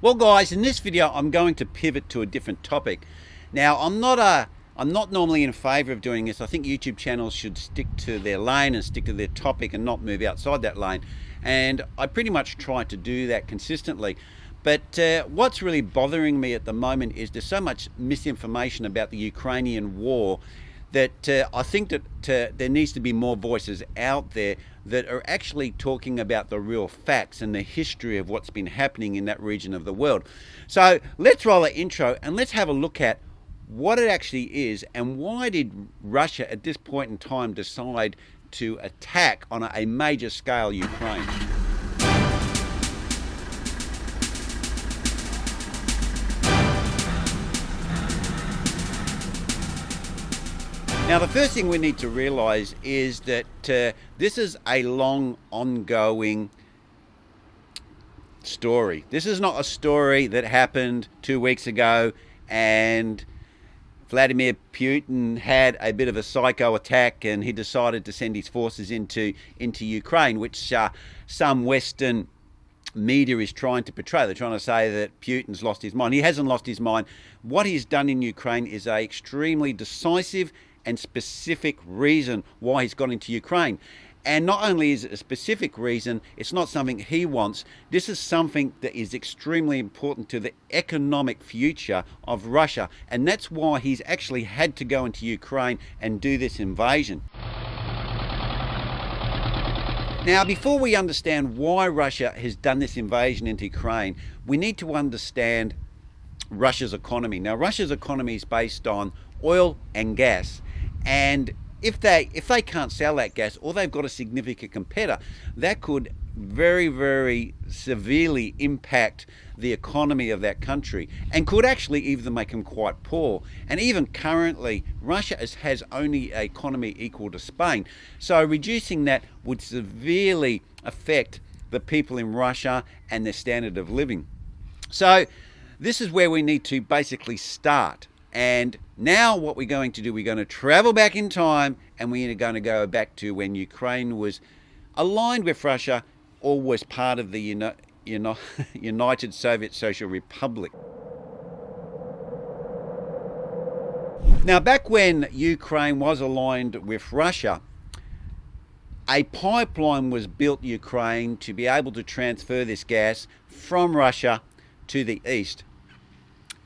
Well guys, in this video I'm going to pivot to a different topic. Now I'm not normally in favor of doing this. I think YouTube channels should stick to their lane and stick to their topic and not move outside that lane. And I pretty much try to do that consistently. But what's really bothering me at the moment is there's so much misinformation about the Ukrainian war that I think that there needs to be more voices out there that are actually talking about the real facts and the history of what's been happening in that region of the world. So let's roll the intro and let's have a look at what it actually is and why did Russia at this point in time decide to attack on a major scale Ukraine. Now, the first thing we need to realize is that this is a long, ongoing story. This is not a story that happened 2 weeks ago and Vladimir Putin had a bit of a psycho attack and he decided to send his forces into Ukraine, which some Western media is trying to portray. They're trying to say that Putin's lost his mind. He hasn't lost his mind. What he's done in Ukraine is an extremely decisive and specific reason why he's gone into Ukraine. And not only is it a specific reason, it's not something he wants. This is something that is extremely important to the economic future of Russia. And that's why he's actually had to go into Ukraine and do this invasion. Now, before we understand why Russia has done this invasion into Ukraine, we need to understand Russia's economy. Now, Russia's economy is based on oil and gas. And if they can't sell that gas, or they've got a significant competitor, that could very, very severely impact the economy of that country and could actually even make them quite poor. And even currently, Russia has only an economy equal to Spain. So reducing that would severely affect the people in Russia and their standard of living. So this is where we need to basically start. And now what we're going to do, we're going to travel back in time and we're going to go back to when Ukraine was aligned with Russia or was part of the United Soviet Social Republic. Now, back when Ukraine was aligned with Russia, a pipeline was built in Ukraine to be able to transfer this gas from Russia to the east.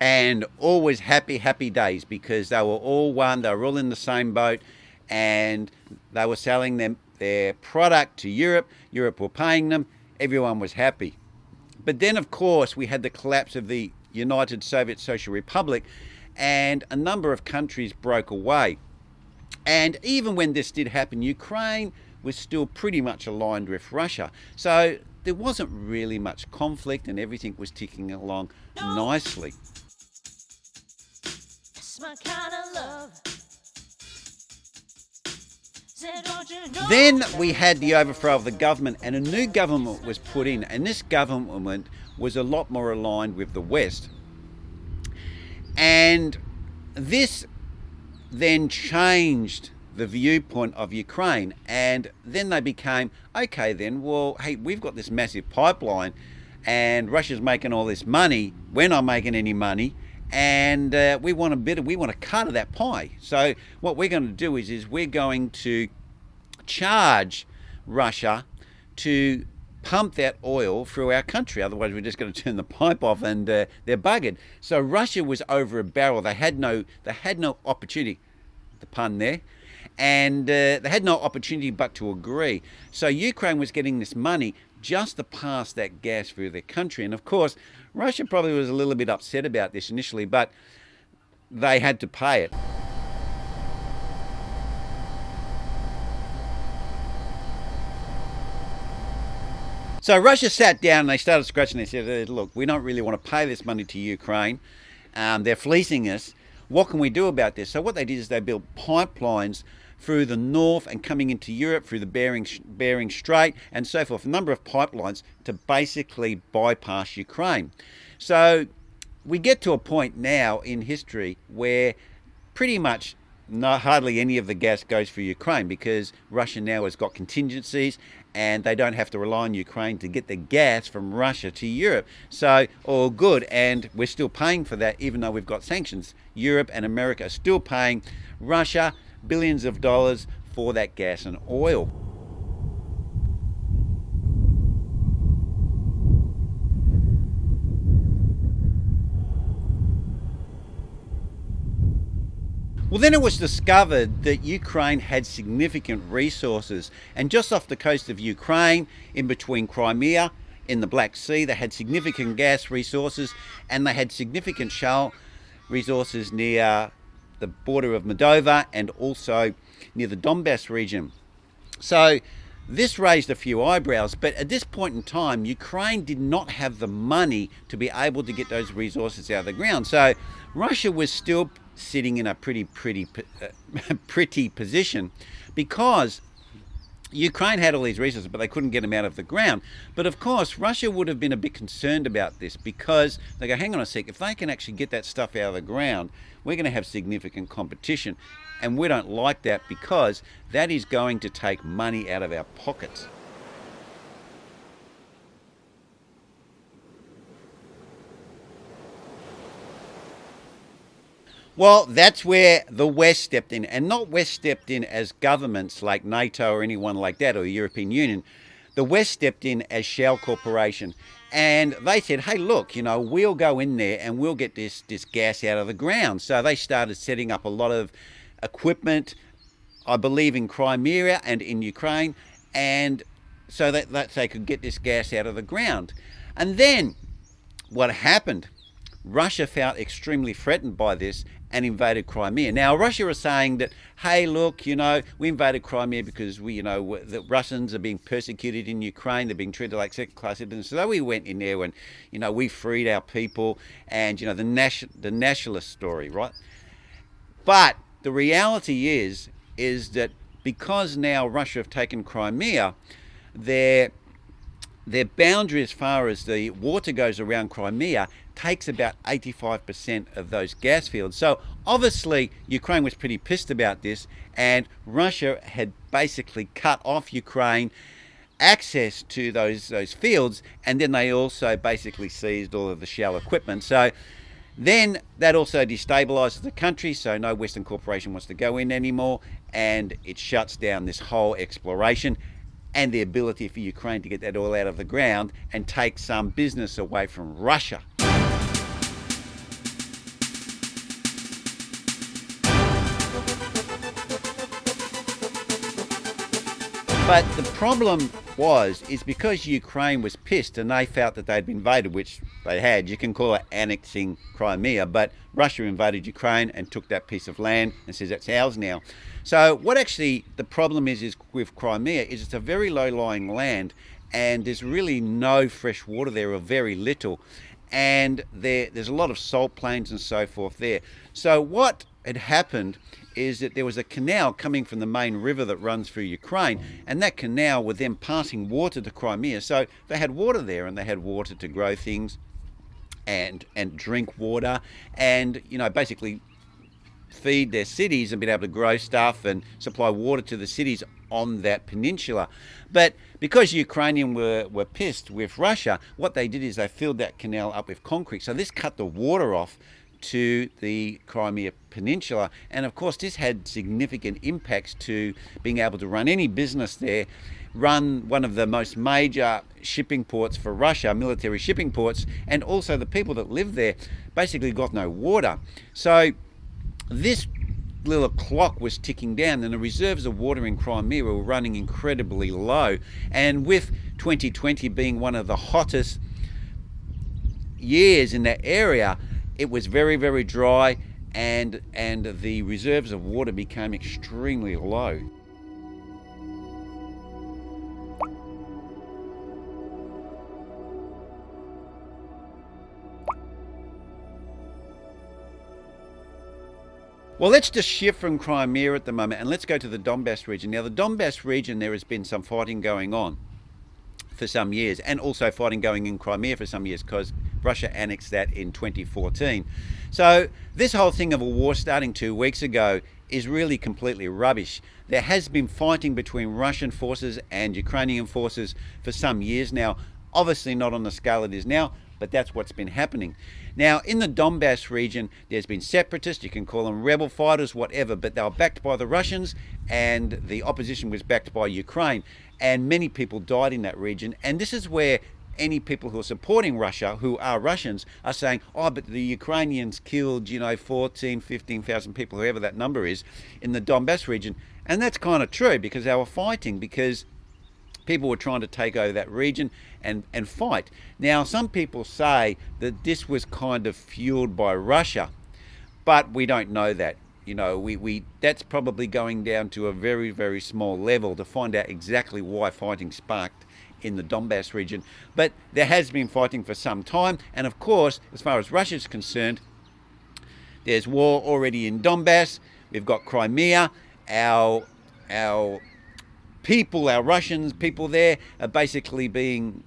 And always happy days because they were all one, they were all in the same boat and they were selling their product to Europe. Europe were paying them, everyone was happy. But then of course we had the collapse of the United Soviet Social Republic and a number of countries broke away. And even when this did happen, Ukraine was still pretty much aligned with Russia. So there wasn't really much conflict and everything was ticking along nicely. My kind of love. Then we had the overthrow of the government and a new government was put in, and this government was a lot more aligned with the West. And this then changed the viewpoint of Ukraine, and then they became, okay then, well, hey, we've got this massive pipeline and Russia's making all this money, we're not making any money, and we want a cut of that pie. So what we're going to do is we're going to charge Russia to pump that oil through our country. Otherwise, we're just going to turn the pipe off and they're buggered. So Russia was over a barrel. They had no opportunity, the pun there, and they had no opportunity but to agree. So Ukraine was getting this money just to pass that gas through their country. And of course, Russia probably was a little bit upset about this initially, but they had to pay it. So Russia sat down and they started scratching. They said, look, we don't really want to pay this money to Ukraine. They're fleecing us. What can we do about this? So what they did is they built pipelines through the north and coming into Europe through the Bering Strait and so forth, a number of pipelines to basically bypass Ukraine. So we get to a point now in history where pretty much hardly any of the gas goes for Ukraine because Russia now has got contingencies and they don't have to rely on Ukraine to get the gas from Russia to Europe. So all good, and we're still paying for that even though we've got sanctions. Europe and America are still paying Russia billions of dollars for that gas and oil. Well, then it was discovered that Ukraine had significant resources, and just off the coast of Ukraine, in between Crimea, in the Black Sea, they had significant gas resources, and they had significant shale resources near the border of Moldova and also near the Donbass region. So this raised a few eyebrows, but at this point in time, Ukraine did not have the money to be able to get those resources out of the ground. So Russia was still sitting in a pretty position because Ukraine had all these resources, but they couldn't get them out of the ground. But of course, Russia would have been a bit concerned about this because they go, hang on a sec, if they can actually get that stuff out of the ground, we're going to have significant competition. And we don't like that because that is going to take money out of our pockets. Well, that's where the West stepped in, and not West stepped in as governments like NATO or anyone like that, or the European Union. The West stepped in as Shell Corporation, and they said, hey, look, we'll go in there and we'll get this gas out of the ground. So they started setting up a lot of equipment, I believe in Crimea and in Ukraine, and so that they could get this gas out of the ground. And then what happened? Russia felt extremely threatened by this and invaded Crimea. Now, Russia is saying that, hey, look, we invaded Crimea because the Russians are being persecuted in Ukraine. They're being treated like second-class citizens. So we went in there and, we freed our people and, the nationalist story, right? But the reality is that because now Russia have taken Crimea, their boundary as far as the water goes around Crimea takes about 85% of those gas fields. So obviously Ukraine was pretty pissed about this, and Russia had basically cut off Ukraine access to those fields, and then they also basically seized all of the Shell equipment. So then that also destabilizes the country, so no Western corporation wants to go in anymore, and it shuts down this whole exploration and the ability for Ukraine to get that oil out of the ground and take some business away from Russia. But the problem is because Ukraine was pissed and they felt that they'd been invaded, which they had. You can call it annexing Crimea, but Russia invaded Ukraine and took that piece of land and says that's ours now. So what actually the problem is with Crimea is it's a very low-lying land and there's really no fresh water there, or very little. And there's a lot of salt plains and so forth there. So what had happened is that there was a canal coming from the main river that runs through Ukraine, and that canal was then passing water to Crimea. So they had water there, and they had water to grow things and drink water and, basically feed their cities and be able to grow stuff and supply water to the cities on that peninsula. But because Ukrainians were pissed with Russia, what they did is they filled that canal up with concrete. So this cut the water off to the Crimea Peninsula, and of course this had significant impacts to being able to run any business there, run one of the most major shipping ports for Russia, military shipping ports, and also the people that live there basically got no water. So this little clock was ticking down, and the reserves of water in Crimea were running incredibly low, and with 2020 being one of the hottest years in that area, it was very, very dry, and the reserves of water became extremely low. Well, let's just shift from Crimea at the moment and let's go to the Donbass region. Now, the Donbass region, there has been some fighting going on for some years, and also fighting going in Crimea for some years because Russia annexed that in 2014. So this whole thing of a war starting 2 weeks ago is really completely rubbish. There has been fighting between Russian forces and Ukrainian forces for some years now. Obviously not on the scale it is now, but that's what's been happening. Now, in the Donbass region, there's been separatists, you can call them rebel fighters, whatever, but they were backed by the Russians, and the opposition was backed by Ukraine, and many people died in that region. And this is where any people who are supporting Russia, who are Russians, are saying, oh, but the Ukrainians killed, 14, 15,000 people, whoever that number is, in the Donbass region. And that's kind of true, because they were fighting, because people were trying to take over that region and fight. Now, some people say that this was kind of fueled by Russia, but we don't know that. That's probably going down to a very, very small level to find out exactly why fighting sparked in the Donbass region. But there has been fighting for some time, and of course, as far as Russia is concerned, there's war already in Donbass. We've got Crimea. Our people, our Russians, people there are basically being,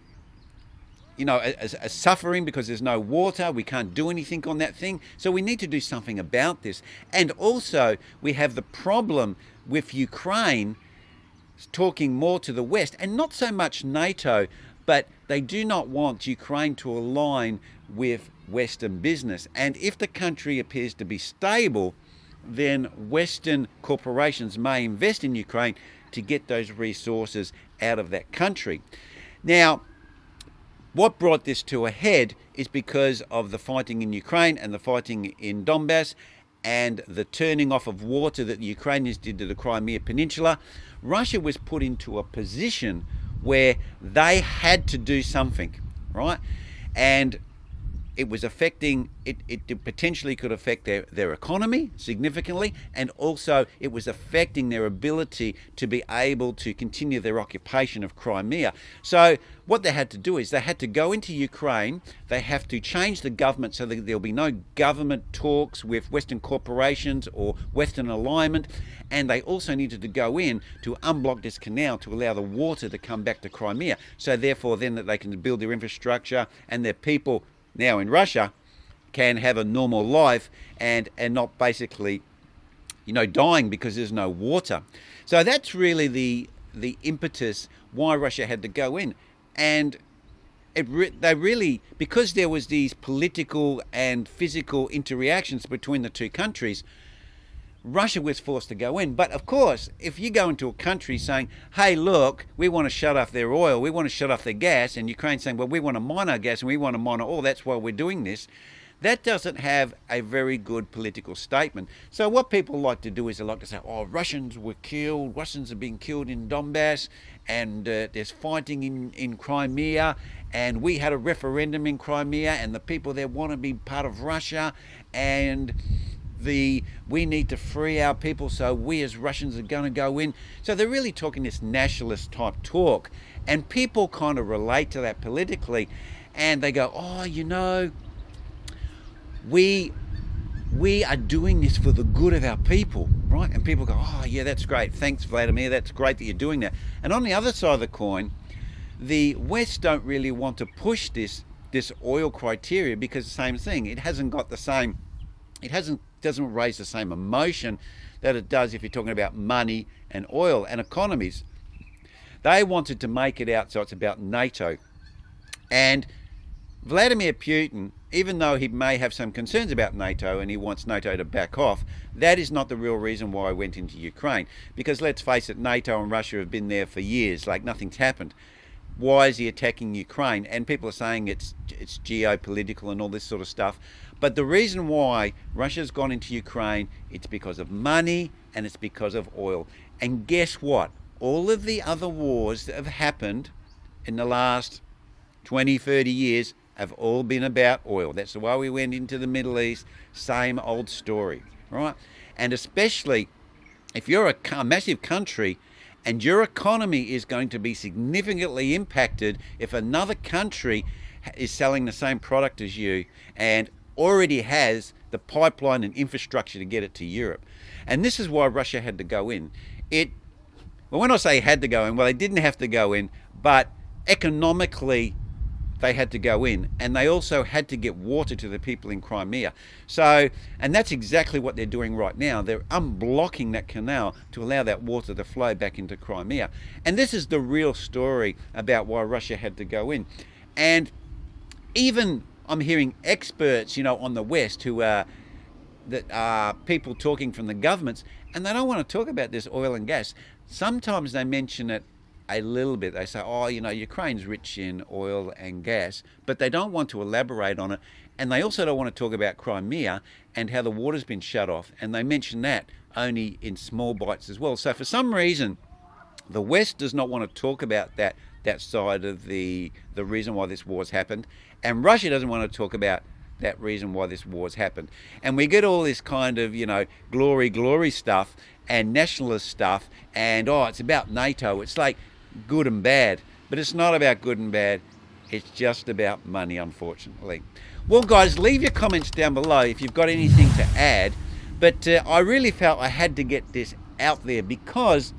suffering because there's no water. We can't do anything on that thing. So we need to do something about this. And also, we have the problem with Ukraine talking more to the West, and not so much NATO, but they do not want Ukraine to align with Western business. And if the country appears to be stable, then Western corporations may invest in Ukraine to get those resources out of that country. Now, what brought this to a head is because of the fighting in Ukraine and the fighting in Donbass and the turning off of water that the Ukrainians did to the Crimea Peninsula. Russia was put into a position where they had to do something, right? And it was affecting, it potentially could affect their economy significantly, and also it was affecting their ability to be able to continue their occupation of Crimea. So what they had to do is they had to go into Ukraine, they have to change the government so that there'll be no government talks with Western corporations or Western alignment, and they also needed to go in to unblock this canal to allow the water to come back to Crimea, so therefore then that they can build their infrastructure and their people now in Russia can have a normal life and not basically, dying because there's no water. So that's really the impetus why Russia had to go in. And they really, because there was these political and physical interactions between the two countries, Russia was forced to go in. But of course, if you go into a country saying, hey, look, we want to shut off their oil, we want to shut off their gas, and Ukraine saying, well, we want to mine our gas and we want to mine our oil, that's why we're doing this, that doesn't have a very good political statement. So what people like to do is they like to say, oh, Russians were killed, Russians are being killed in Donbass, and there's fighting in Crimea, and we had a referendum in Crimea, and the people there want to be part of Russia, and we need to free our people, so we as Russians are going to go in. So they're really talking this nationalist type talk, and people kind of relate to that politically, and they go, oh, we are doing this for the good of our people, right? And people go, oh yeah, that's great, thanks Vladimir, that's great that you're doing that. And on the other side of the coin, the West don't really want to push this oil criteria, because the same thing, it doesn't raise the same emotion that it does if you're talking about money and oil and economies. They wanted to make it out so it's about NATO. And Vladimir Putin, even though he may have some concerns about NATO and he wants NATO to back off, that is not the real reason why I went into Ukraine. Because let's face it, NATO and Russia have been there for years, like nothing's happened. Why is he attacking Ukraine? And people are saying it's geopolitical and all this sort of stuff. But the reason why Russia's gone into Ukraine, it's because of money and it's because of oil. And guess what? All of the other wars that have happened in the last 20, 30 years have all been about oil. That's why we went into the Middle East, same old story, right? And especially if you're a massive country and your economy is going to be significantly impacted if another country is selling the same product as you and already has the pipeline and infrastructure to get it to Europe. And this is why Russia had to go in. Well, when I say had to go in, well, they didn't have to go in, but economically they had to go in, and they also had to get water to the people in Crimea. So, and that's exactly what they're doing right now. They're unblocking that canal to allow that water to flow back into Crimea. And this is the real story about why Russia had to go in. And even I'm hearing experts, on the West who are people talking from the governments, and they don't want to talk about this oil and gas. Sometimes they mention it a little bit. They say, Ukraine's rich in oil and gas, but they don't want to elaborate on it. And they also don't want to talk about Crimea and how the water's been shut off. And they mention that only in small bites as well. So for some reason, the West does not want to talk about that side of the reason why this war's happened. And Russia doesn't want to talk about that reason why this war's happened. And we get all this kind of, glory stuff and nationalist stuff, and it's about NATO. It's like good and bad, but it's not about good and bad. It's just about money, unfortunately. Well, guys, leave your comments down below if you've got anything to add. But I really felt I had to get this out there because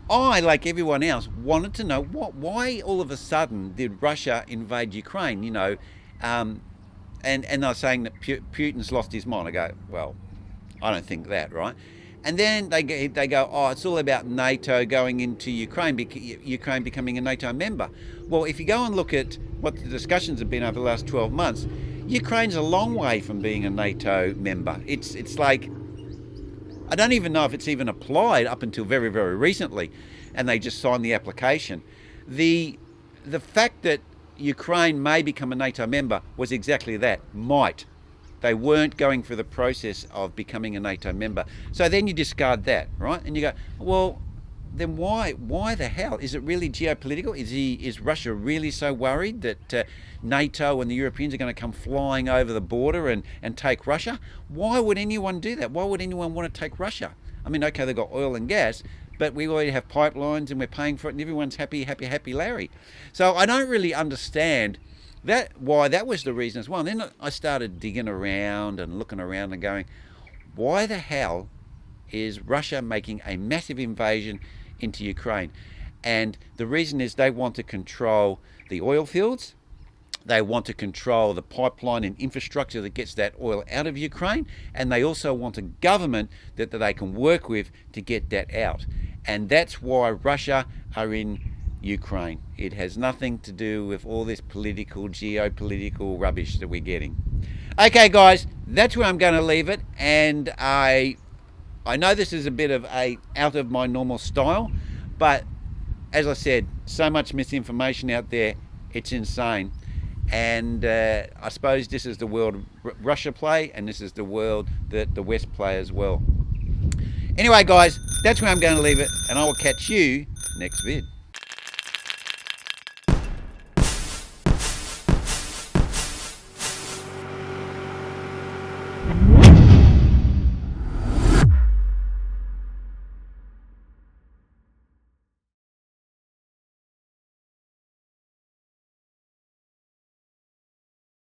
I, like everyone else, wanted to know why all of a sudden did Russia invade Ukraine, and they're saying that Putin's lost his mind. I go, well, I don't think that, right? And then they go, it's all about NATO going into Ukraine becoming a NATO member. Well, if you go and look at what the discussions have been over the last 12 months, Ukraine's a long way from being a NATO member. It's like, I don't even know if it's even applied up until very, very recently, and they just signed the application. The fact that Ukraine may become a NATO member was exactly that, might. They weren't going through the process of becoming a NATO member. So then you discard that, right? And you go, well, then why the hell? Is it really geopolitical? Is Russia really so worried that NATO and the Europeans are going to come flying over the border and take Russia? Why would anyone do that? Why would anyone want to take Russia? I mean, okay, they've got oil and gas, but we already have pipelines and we're paying for it and everyone's happy, Larry. So I don't really understand why that was the reason as well. And then I started digging around and looking around and going, why the hell is Russia making a massive invasion into Ukraine? And the reason is they want to control the oil fields. They want to control the pipeline and infrastructure that gets that oil out of Ukraine. And they also want a government that they can work with to get that out. And that's why Russia are in Ukraine. It has nothing to do with all this geopolitical rubbish that we're getting. Okay, guys, that's where I'm going to leave it. And I know this is a bit of out of my normal style, but as I said, so much misinformation out there, it's insane. And I suppose this is the world Russia play, and this is the world that the West play as well. Anyway, guys, that's where I'm going to leave it, and I will catch you next vid.